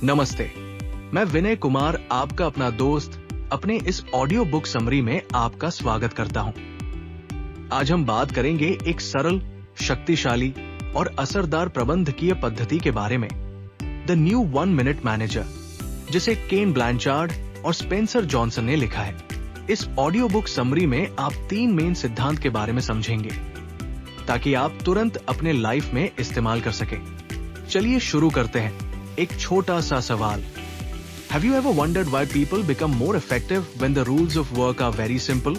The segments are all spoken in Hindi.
नमस्ते, मैं विनय कुमार, आपका अपना दोस्त, अपने इस ऑडियो बुक समरी में आपका स्वागत करता हूं। आज हम बात करेंगे एक सरल, शक्तिशाली और असरदार प्रबंधकीय पद्धति के बारे में, द न्यू 1 मिनट मैनेजर, जिसे केन ब्लैंचार्ड और स्पेंसर जॉनसन ने लिखा है। इस ऑडियो बुक समरी में आप 3 मेन सिद्धांत के बारे में समझेंगे ताकि आप तुरंत अपने लाइफ में इस्तेमाल कर सकें। चलिए शुरू करते हैं। एक छोटा सा सवाल, Have you ever wondered why people become more effective when the rules of work are very simple?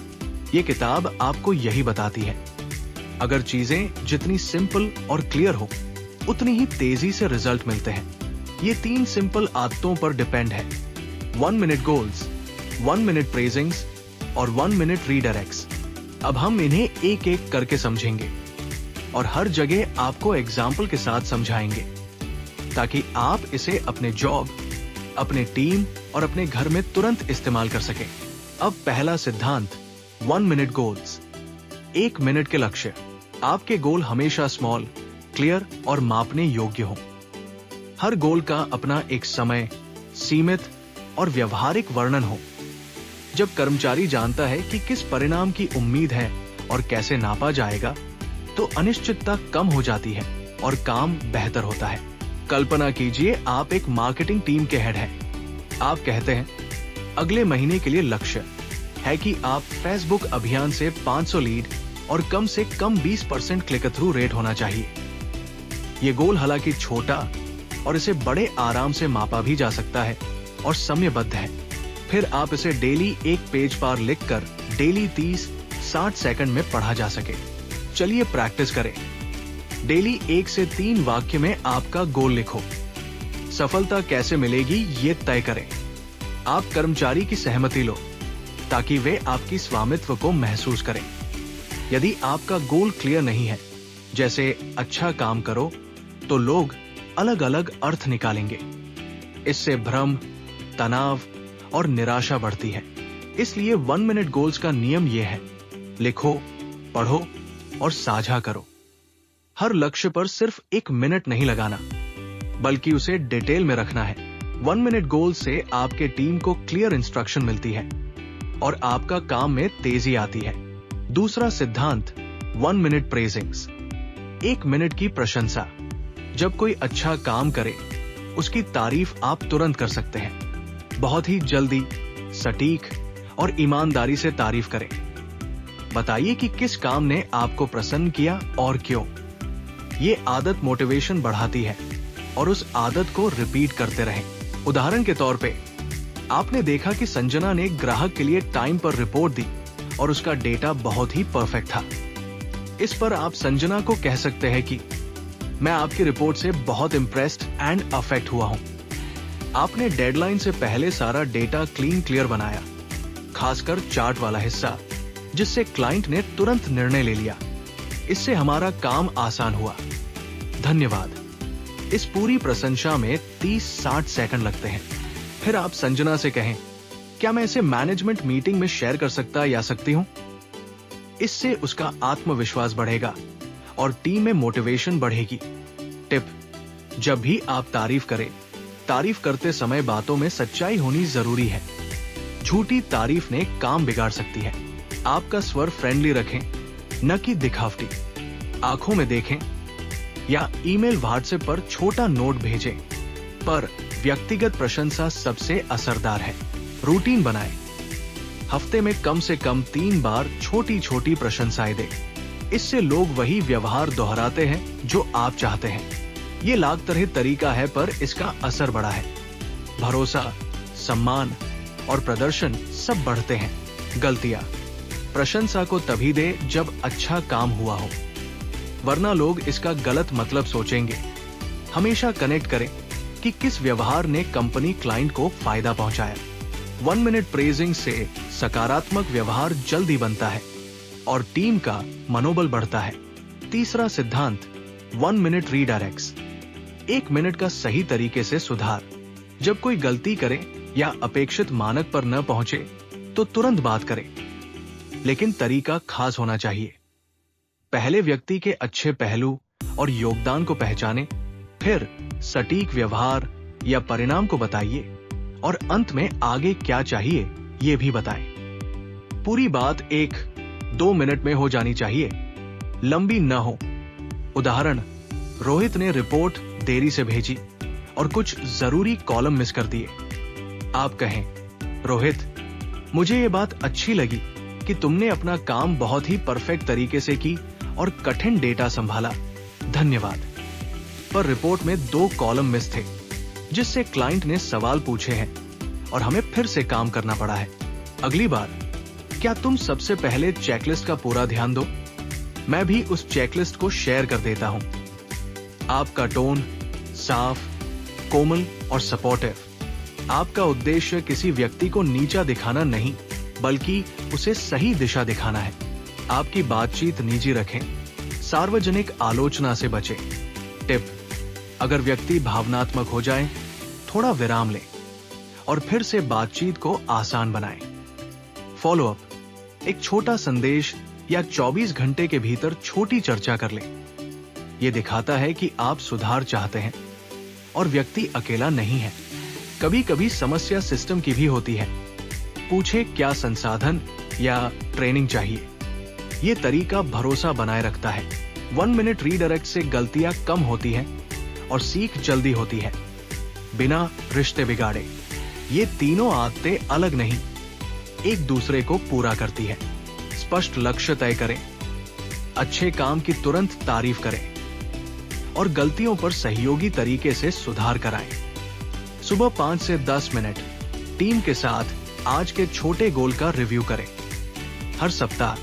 ये किताब आपको यही बताती है। अगर चीजें जितनी सिंपल और क्लियर हो, उतनी ही तेजी से रिजल्ट मिलते हैं। ये 3 सिंपल आदतों पर डिपेंड है: 1 मिनट गोल्स, 1 मिनट प्रेजिंग्स और 1 मिनट रीडायरेक्ट्स। अब हम इन्हें एक एक करके समझेंगे और हर जगह आपको एग्जाम्पल के साथ समझाएंगे ताकि आप इसे अपने जॉब, अपने टीम और अपने घर में तुरंत इस्तेमाल कर सकें। अब पहला सिद्धांत, 1 मिनट गोल्स, 1 मिनट के लक्ष्य। आपके गोल हमेशा स्मॉल, क्लियर और मापने योग्य हो। हर गोल का अपना एक समय, सीमित और व्यवहारिक वर्णन हो। जब कर्मचारी जानता है कि किस परिणाम की उम्मीद है और कैसे नापा जाएगा, तो अनिश्चितता कम हो जाती है और काम बेहतर होता है। कल्पना कीजिए आप एक मार्केटिंग टीम के हेड हैं। आप कहते हैं, अगले महीने के लिए लक्ष्य है कि आप फेसबुक अभियान से 500 लीड और कम से कम 20% क्लिक थ्रू रेट होना चाहिए। ये गोल हालांकि छोटा और इसे बड़े आराम से मापा भी जा सकता है और समयबद्ध है। फिर आप इसे डेली एक पेज पर लिखकर डेली 30-60 सेकंड में पढ़ा जा सके। चलिए प्रैक्टिस करें। डेली 1 से 3 वाक्य में आपका गोल लिखो। सफलता कैसे मिलेगी ये तय करें। आप कर्मचारी की सहमति लो ताकि वे आपकी स्वामित्व को महसूस करें। यदि आपका गोल क्लियर नहीं है, जैसे अच्छा काम करो, तो लोग अलग अलग अर्थ निकालेंगे। इससे भ्रम, तनाव और निराशा बढ़ती है। इसलिए 1 मिनट गोल्स का नियम यह है: लिखो, पढ़ो और साझा करो। हर लक्ष्य पर सिर्फ 1 मिनट नहीं लगाना, बल्कि उसे डिटेल में रखना है। 1 मिनट गोल से आपके टीम को क्लियर इंस्ट्रक्शन मिलती है और आपका काम में तेजी आती है। दूसरा सिद्धांत, 1 मिनट प्रेजिंग्स, 1 मिनट की प्रशंसा। जब कोई अच्छा काम करे, उसकी तारीफ आप तुरंत कर सकते हैं। बहुत ही जल्दी, सटीक और ईमानदारी से तारीफ करें। बताइए कि किस काम ने आपको प्रसन्न किया और क्यों। ये आदत मोटिवेशन बढ़ाती है और उस आदत को रिपीट करते रहें। उदाहरण के तौर पे, आपने देखा कि संजना ने ग्राहक के लिए टाइम पर रिपोर्ट दी और उसका डेटा बहुत ही परफेक्ट था। इस पर आप संजना को कह सकते हैं कि मैं आपकी रिपोर्ट से बहुत इम्प्रेस्ड एंड अफेक्ट हुआ हूं। आपने डेडलाइन से पहले सारा डेटा क्लियर बनाया, खासकर चार्ट वाला हिस्सा, जिससे क्लाइंट ने तुरंत निर्णय ले लिया। इससे हमारा काम आसान हुआ। धन्यवाद। इस पूरी प्रशंसा में 30-60 सेकंड लगते हैं। फिर आप संजना से कहें, क्या मैं इसे मैनेजमेंट मीटिंग में शेयर कर सकता या सकती हूं? इससे उसका आत्मविश्वास बढ़ेगा और टीम में मोटिवेशन बढ़ेगी। टिप: जब भी आप तारीफ करें, तारीफ करते समय बातों में सच्चाई होनी जरूरी है। झूठी तारीफ ने काम बिगाड़ सकती है। आपका स्वर फ्रेंडली रखें, न कि दिखावटी। आंखों में देखें या ईमेल, व्हाट्सएप पर छोटा नोट भेजें, पर व्यक्तिगत प्रशंसा सबसे असरदार है। रूटीन बनाएं। हफ्ते में कम से कम 3 बार छोटी छोटी प्रशंसाएं दें। इससे लोग वही व्यवहार दोहराते हैं जो आप चाहते हैं। ये लाख तरह तरीका है, पर इसका असर बड़ा है। भरोसा, सम्मान और प्रदर्शन सब बढ़ते हैं। गलतियां: प्रशंसा को तभी दे जब अच्छा काम हुआ हो, वरना लोग इसका गलत मतलब सोचेंगे। हमेशा कनेक्ट करें कि किस व्यवहार ने कंपनी, क्लाइंट को फायदा पहुंचाया। 1 मिनट प्रेजिंग से सकारात्मक व्यवहार जल्दी बनता है और टीम का मनोबल बढ़ता है। तीसरा सिद्धांत, 1 मिनट रीडायरेक्ट्स, 1 मिनट का सही तरीके से सुधार। जब कोई गलती करे या अपेक्षित मानक पर न पहुंचे, तो तुरंत बात करें, लेकिन तरीका खास होना चाहिए। पहले व्यक्ति के अच्छे पहलू और योगदान को पहचानें, फिर सटीक व्यवहार, या परिणाम को बताइए और अंत में आगे क्या चाहिए ये भी बताएं। पूरी बात 1-2 मिनट में हो जानी चाहिए, लंबी न हो। उदाहरण, रोहित ने रिपोर्ट देरी से भेजी और कुछ जरूरी कॉलम मिस कर दिए। आप कहें, रोहित, मुझे ये बात अच्छी लगी कि तुमने अपना काम बहुत ही परफेक्ट तरीके से की और कठिन डेटा संभाला, धन्यवाद। पर रिपोर्ट में 2 कॉलम मिस थे, जिससे क्लाइंट ने सवाल पूछे हैं और हमें फिर से काम करना पड़ा है। अगली बार क्या तुम सबसे पहले चेकलिस्ट का पूरा ध्यान दो? मैं भी उस चेकलिस्ट को शेयर कर देता हूं। आपका टोन साफ, कोमल और सपोर्टिव। आपका उद्देश्य किसी व्यक्ति को नीचा दिखाना नहीं, बल्कि उसे सही दिशा दिखाना है। आपकी बातचीत निजी रखें, सार्वजनिक आलोचना से बचें। टिप, अगर व्यक्ति भावनात्मक हो जाए, थोड़ा विराम लें और फिर से बातचीत को आसान बनाएं। फॉलो अप, एक छोटा संदेश या 24 घंटे के भीतर छोटी चर्चा कर लें। यह दिखाता है कि आप सुधार चाहते हैं और व्यक्ति अकेला नहीं है। कभी कभी समस्या सिस्टम की भी होती है। पूछे क्या संसाधन या ट्रेनिंग चाहिए। यह तरीका भरोसा बनाए रखता है। 1 मिनट रीडायरेक्ट से गलतियां कम होती हैं और सीख जल्दी होती है, बिना रिश्ते बिगाड़े। ये तीनों आदतें अलग नहीं, एक दूसरे को पूरा करती है। स्पष्ट लक्ष्य तय करें, अच्छे काम की तुरंत तारीफ करें और गलतियों पर सहयोगी तरीके से सुधार कराएं। सुबह 5 से 10 मिनट टीम के साथ आज के छोटे गोल का रिव्यू करें। हर सप्ताह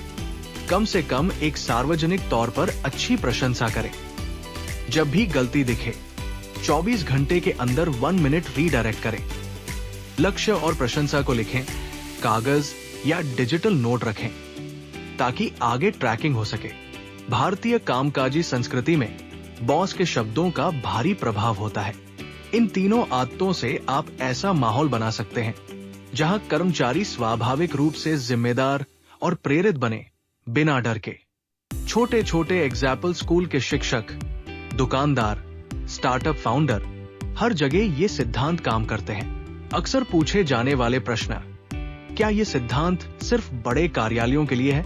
कम से कम एक सार्वजनिक तौर पर अच्छी प्रशंसा करें। जब भी गलती दिखे, 24 घंटे के अंदर 1 मिनट रीडायरेक्ट करें। लक्ष्य और प्रशंसा को लिखें, कागज या डिजिटल नोट रखें ताकि आगे ट्रैकिंग हो सके। भारतीय कामकाजी संस्कृति में बॉस के शब्दों का भारी प्रभाव होता है। इन तीनों आदतों से आप ऐसा माहौल बना सकते हैं जहां कर्मचारी स्वाभाविक रूप से जिम्मेदार और प्रेरित बने, बिना डर के। छोटे छोटे एग्जाम्पल, स्कूल के शिक्षक, दुकानदार, स्टार्टअप फाउंडर, हर जगह ये सिद्धांत काम करते हैं। अक्सर पूछे जाने वाले प्रश्न, क्या ये सिद्धांत सिर्फ बड़े कार्यालयों के लिए है?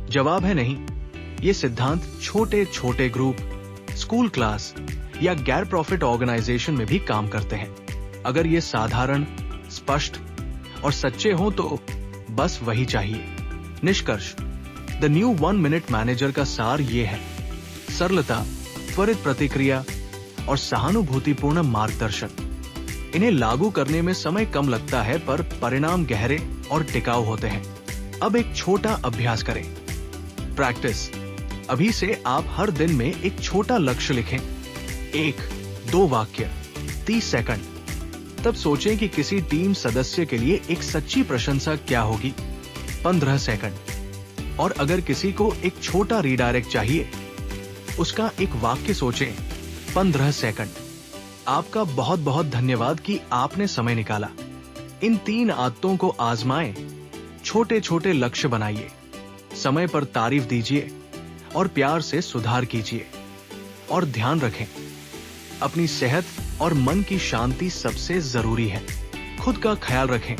जवाब है नहीं। ये सिद्धांत छोटे छोटे ग्रुप, स्कूल क्लास या गैर प्रॉफिट ऑर्गेनाइजेशन में भी काम करते हैं। अगर ये साधारण, स्पष्ट और सच्चे हों तो बस वही चाहिए। निष्कर्ष, द न्यू 1 मिनट मैनेजर का सार ये है: सरलता, त्वरित प्रतिक्रिया और सहानुभूतिपूर्ण मार्गदर्शन। इन्हें लागू करने में समय कम लगता है, पर परिणाम गहरे और टिकाऊ होते हैं। अब एक छोटा अभ्यास करें। प्रैक्टिस, अभी से आप हर दिन में एक छोटा लक्ष्य लिखें। 1-2 वाक्य, 30 सेकंड। तब सोचें कि किसी टीम सदस्य के लिए एक सच्ची प्रशंसा क्या होगी। 15 सेकंड। और अगर किसी को एक छोटा रीडायरेक्ट चाहिए, उसका एक वाक्य सोचें। 15 सेकंड। आपका बहुत बहुत धन्यवाद कि आपने समय निकाला। इन 3 आदतों को आजमाएं। छोटे छोटे लक्ष्य बनाइए, समय पर तारीफ दीजिए और प्यार से सुधार कीजिए। और ध्यान रखें, अपनी सेहत और मन की शांति सबसे जरूरी है। खुद का ख्याल रखें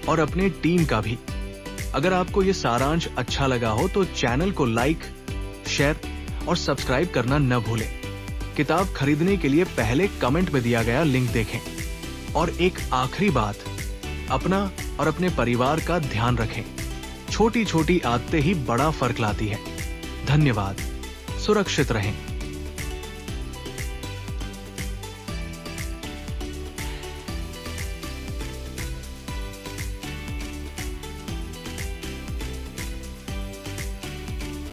और अपने टीम का भी। अगर आपको ये सारांश अच्छा लगा हो तो चैनल को लाइक, शेयर और सब्सक्राइब करना न भूलें। किताब खरीदने के लिए पहले कमेंट में दिया गया लिंक देखें। और एक आखिरी बात, अपना और अपने परिवार का ध्यान रखें। छोटी छोटी आदतें ही बड़ा फर्क लाती है। धन्यवाद। सुरक्षित रहें।